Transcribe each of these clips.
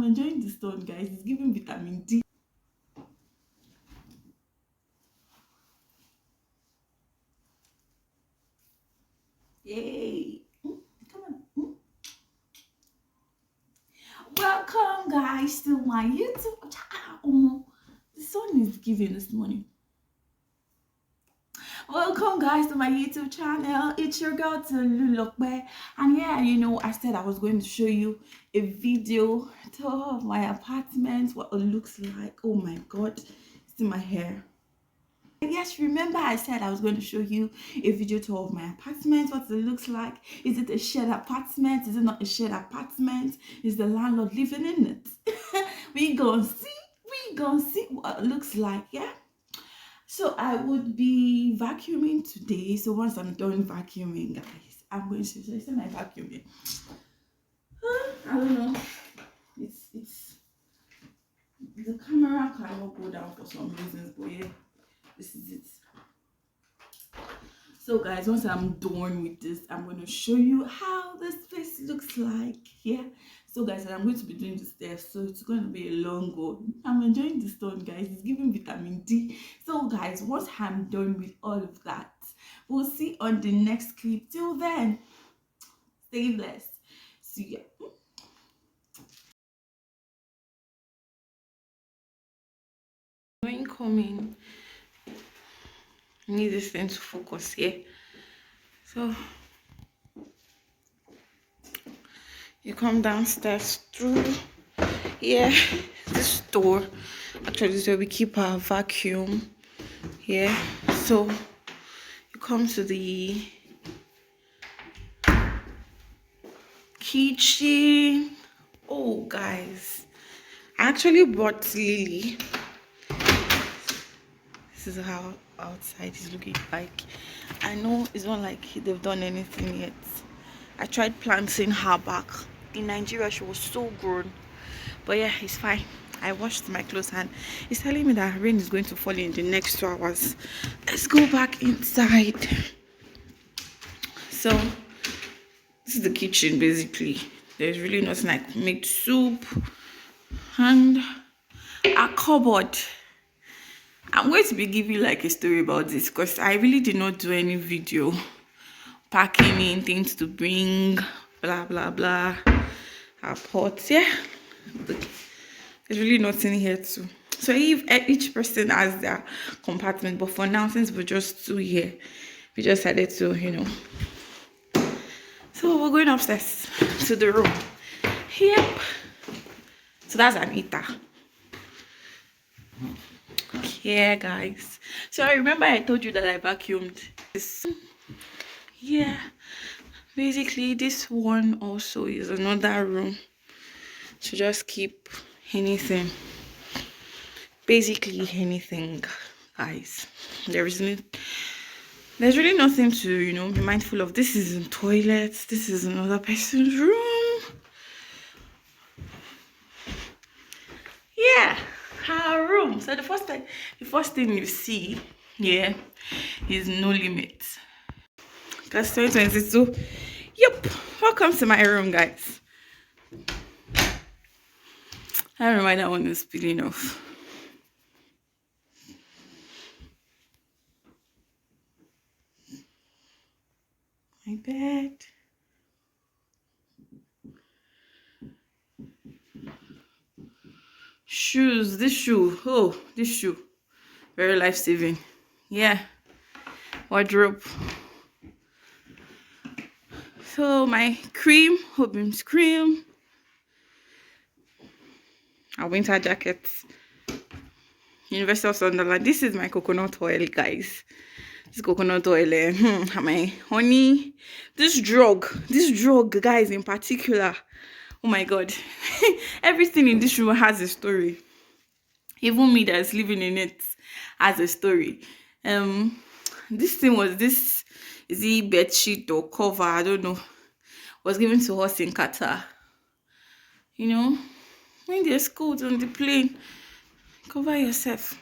I'm enjoying the sun, guys. It's giving vitamin D. Yay. Come on. Welcome, guys, to my YouTube channel. The sun is giving this morning. Welcome, guys, to my YouTube channel. It's your girl Tululokbe, and yeah, I said I was going to show you a video tour of my apartment, what it looks like. Oh my god, see my hair. Yes, remember I said I was going to show you a video tour of my apartment, what it looks like. Is it a shared apartment? Is it not a shared apartment? Is the landlord living in it? we gonna see what it looks like. Yeah, so I would be vacuuming today. So once I'm done vacuuming, guys, I'm going to see my vacuuming. I don't know, it's the camera cannot go down for some reasons, but yeah, this is it. So guys, once I'm done with this, I'm going to show you how this place looks like. Yeah, so guys, I'm going to be doing the stairs, so it's going to be a long go. I'm enjoying the sun, guys. It's giving vitamin D. So guys, once I'm done with all of that, we'll see on the next clip. Till then, stay blessed. See ya. Coming. I need this thing to focus here. So you come downstairs through here. This door actually is where we keep our vacuum. Yeah. So you come to the kitchen. Oh guys, I actually brought Lily. This is how outside is looking like. I know it's not like they've done anything yet. I tried planting her back. In Nigeria, she was so grown. But yeah, it's fine. I washed my clothes and it's telling me that rain is going to fall in the next 2 hours. Let's go back inside. So, this is the kitchen basically. There's really nothing like make soup and a cupboard. I'm going to be giving you like a story about this because I really did not do any video packing in things to bring, blah blah blah, our pots. Yeah, there's really nothing here too. So if each person has their compartment, but for now, since we're just 2 here, we just decided to so we're going upstairs to the room. Yep, so that's Anita. Yeah guys, so I remember I told you that I vacuumed this. Yeah, basically this one also is another room to just keep anything, basically anything, guys. There's really nothing to be mindful of. This is a toilet, this is another person's room. Yeah, her room. So the first thing you see here is No Limit. That's 2022. Yep, welcome to my room, guys. I don't know why that one is peeling off. My bed. Shoes. This shoe. Oh, this shoe. Very life-saving. Yeah. Wardrobe. So my cream, Hobim's cream. Our winter jackets. University of Sunderland. This is my coconut oil, guys. This coconut oil, my honey. This drug, guys, in particular. Oh my god. Everything in this room has a story. Even me that's living in it has a story. This thing was is it bed sheet or cover? I don't know. Was given to us in Qatar. When there's cold on the plane, cover yourself.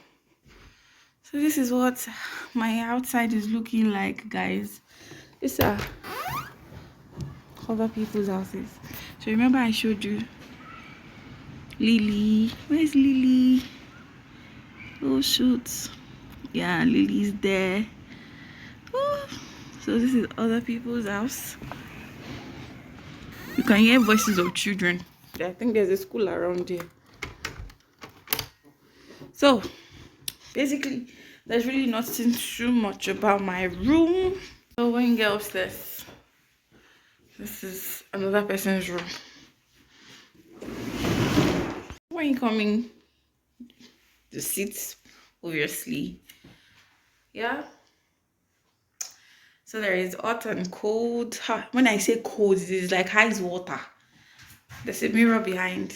So this is what my outside is looking like, guys. These are other people's houses. So remember I showed you Lily, where's Lily? Oh shoot, yeah, Lily's there. Ooh. So this is other people's house. You can hear voices of children. I think there's a school around here. So basically, there's really nothing too much about my room. So when you get upstairs, this is another person's room. When you come in, the seats, obviously, yeah. So there is hot and cold. When I say cold, it is like ice water. There's a mirror behind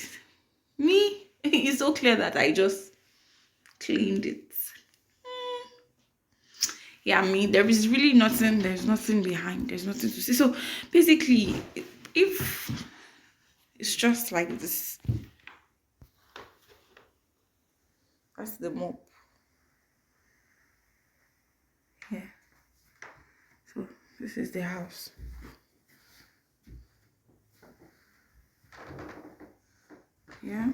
me. It's so clear that I just cleaned it. Yeah, I mean, there is really nothing. There's nothing behind. There's nothing to see. So basically, if it's just like this, that's the mop. Yeah. So this is the house. Yeah.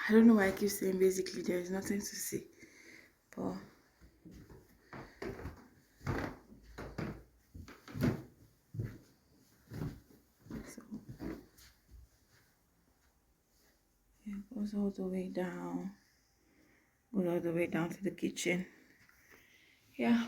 I don't know why I keep saying basically there is nothing to see, but so yeah, it goes all the way down, goes all the way down to the kitchen. Yeah.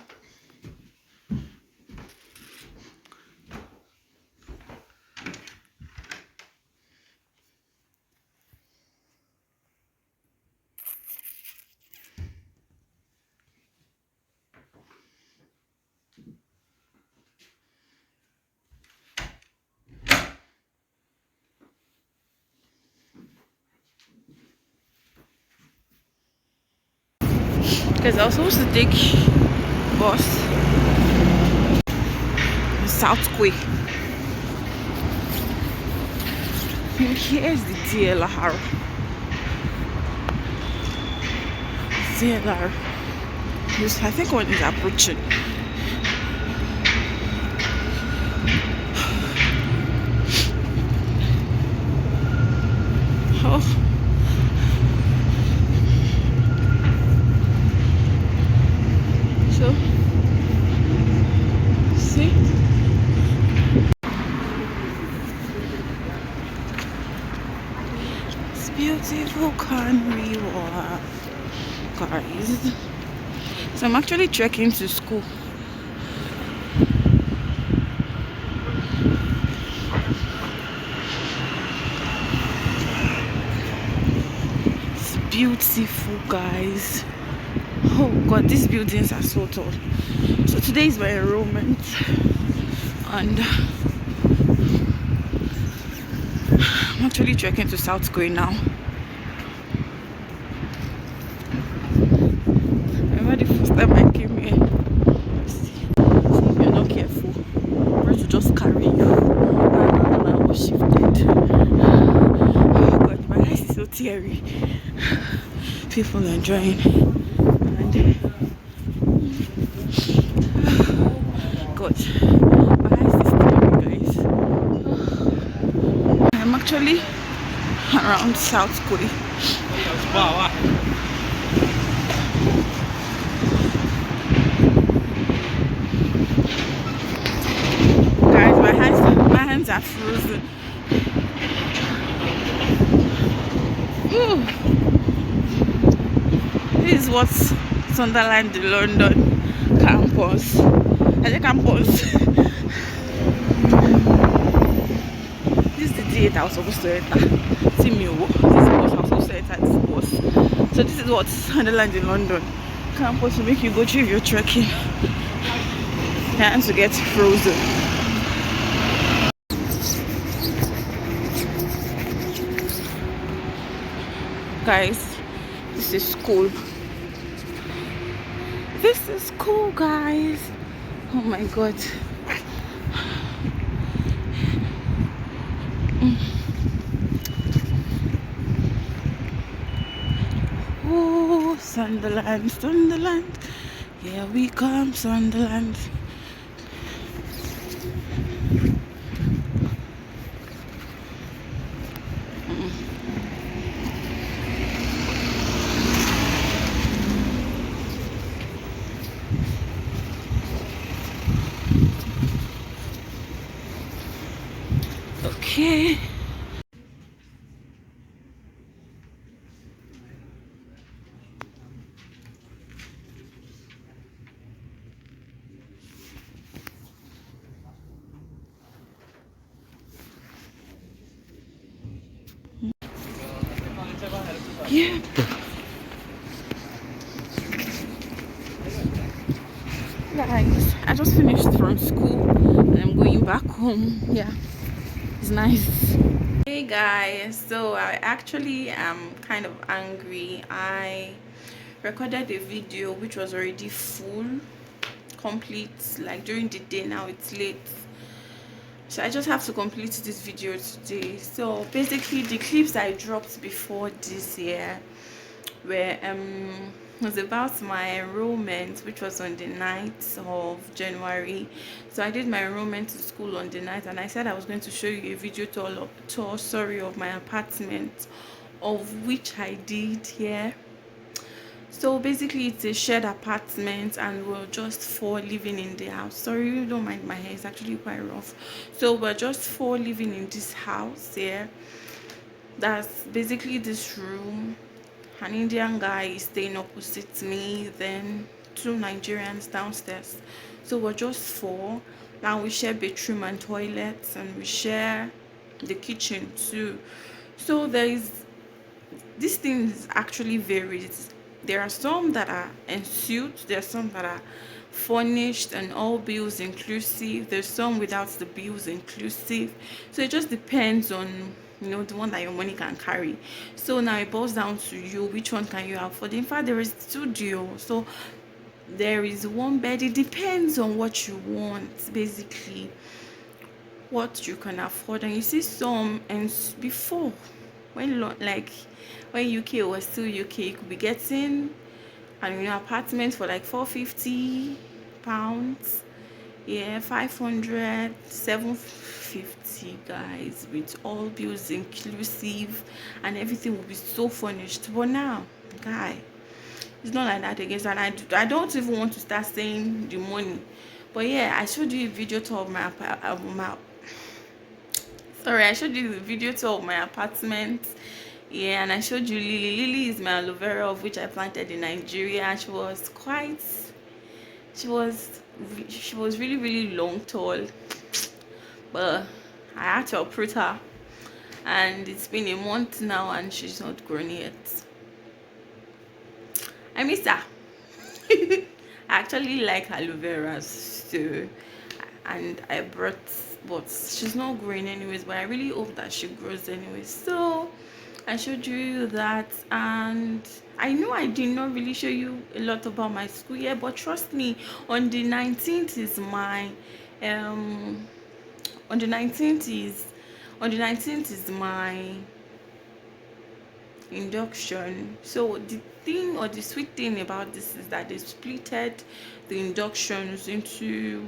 Because I was supposed to take bus South Quay. Here's the DLR. DLR. I think one is approaching. Oh. So, see? It's beautiful Canary Wharf, guys. So I'm actually trekking to school. It's beautiful, guys. Oh god, these buildings are so tall. So today is my enrollment, and I'm actually trekking to South Korea now. I remember the first time I came here. See, if you're not careful, we're to just carry you. And I was shifted. Oh god, my eyes is so teary. People enjoying. And god, my eyes is teary, guys. I'm actually around South Korea. Guys, my hands are frozen. Ooh. This is what Sunderland, the London campus. I say campus. This is the D8 I was supposed to enter. See me, this bus I was supposed to enter this bus. So this is what Sunderland in London campus will make you go through if you're trekking. Your hands to get frozen. Guys, this is school. This is cool, guys. Oh my god. Oh, Sunderland, Sunderland. Yeah. Here we come, Sunderland. Okay. Yeah. Guys, I just finished from school and I'm going back home. Yeah, it's nice. Hey guys, so I actually am kind of angry. I recorded a video which was already full, complete, like during the day. Now it's late, so I just have to complete this video today. So basically the clips I dropped before this year were was about my enrollment, which was on the 9th of January. So I did my enrollment to school on the 9th, and I said I was going to show you a video tour of my apartment, of which I did here. So basically it's a shared apartment and we're just four living in the house. Sorry, don't mind my hair, it's actually quite rough. So we're just four living in this house here. That's basically this room. An Indian guy is staying opposite me, then two Nigerians downstairs. So we're just four. Now we share bedroom and toilets, and we share the kitchen too. So this thing is actually varies. There are some that are ensuite, there are some that are furnished and all bills inclusive, there's some without the bills inclusive. So it just depends on, you know, the one that your money can carry. So now it boils down to you, which one can you afford. In fact, there is studio, so there is one bed. It depends on what you want, basically what you can afford. And you see some, and before, like when UK was still UK, you could be getting an apartment for like £450, yeah, 500, 750, guys, with all bills inclusive, and everything will be so furnished. But now, guy, it's not like that again. And I don't even want to start saying the money. But yeah, I showed you a video tour of I showed you the video tour of my apartment. Yeah, and I showed you Lily. Lily is my aloe vera, of which I planted in Nigeria. She was she was really, really long, tall, but I had to uproot her, and it's been a month now and she's not grown yet. I miss her. I actually like aloe veras, so, and I brought, but she's not growing anyways, but I really hope that she grows anyways. So I showed you that, and I know I did not really show you a lot about my school year, but trust me, on the 19th is my on the 19th is my induction. So the thing, or the sweet thing about this, is that they splitted the inductions into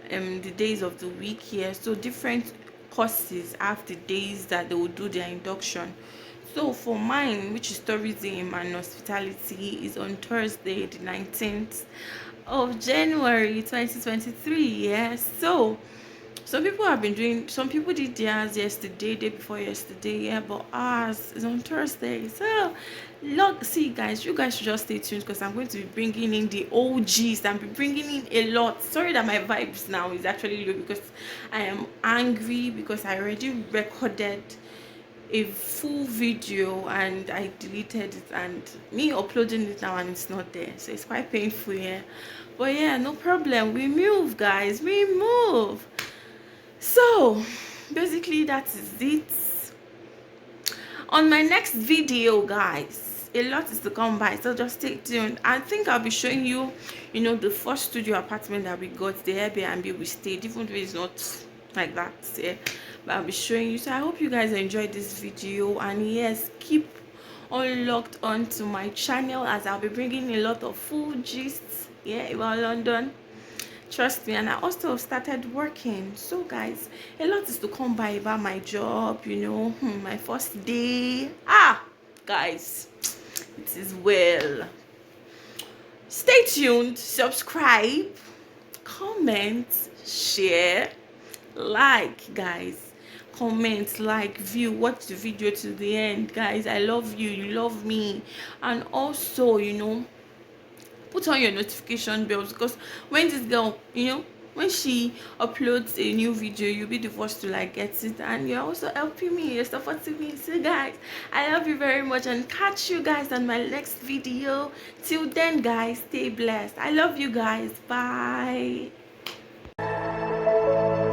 the days of the week here. So different courses have the days that they will do their induction. So for mine, which is tourism and hospitality, is on Thursday the 19th of January 2023. Yeah, so some people did theirs yesterday, day before yesterday, yeah, but ours is on Thursday. So look, see guys, you guys should just stay tuned, because I'm going to be bringing in the OGs. I'm bringing in a lot. Sorry that my vibes now is actually low, because I am angry, because I already recorded a full video and I deleted it, and me uploading it now and it's not there, so it's quite painful here. But yeah, no problem, we move, guys, we move. So basically that is it. On my next video, guys, a lot is to come by, so just stay tuned. I think I'll be showing you, you know, the first studio apartment that we got, the Airbnb we stayed, even though it's not like that, yeah, but I'll be showing you. So I hope you guys enjoyed this video, and yes, keep unlocked onto my channel, as I'll be bringing a lot of food gists, yeah, about London. Trust me. And I also started working. So guys, a lot is to come by about my job, you know. My first day. Guys, it is well. Stay tuned, subscribe, comment, share, like, guys. Comment, like, view, watch the video to the end, guys. I love you, you love me. And also, you know, put on your notification bells, because when this girl, you know, when she uploads a new video, you'll be the first to like get it, and you're also helping me, you're supporting me. So guys, I love you very much, and catch you guys on my next video. Till then guys, stay blessed. I love you guys. Bye.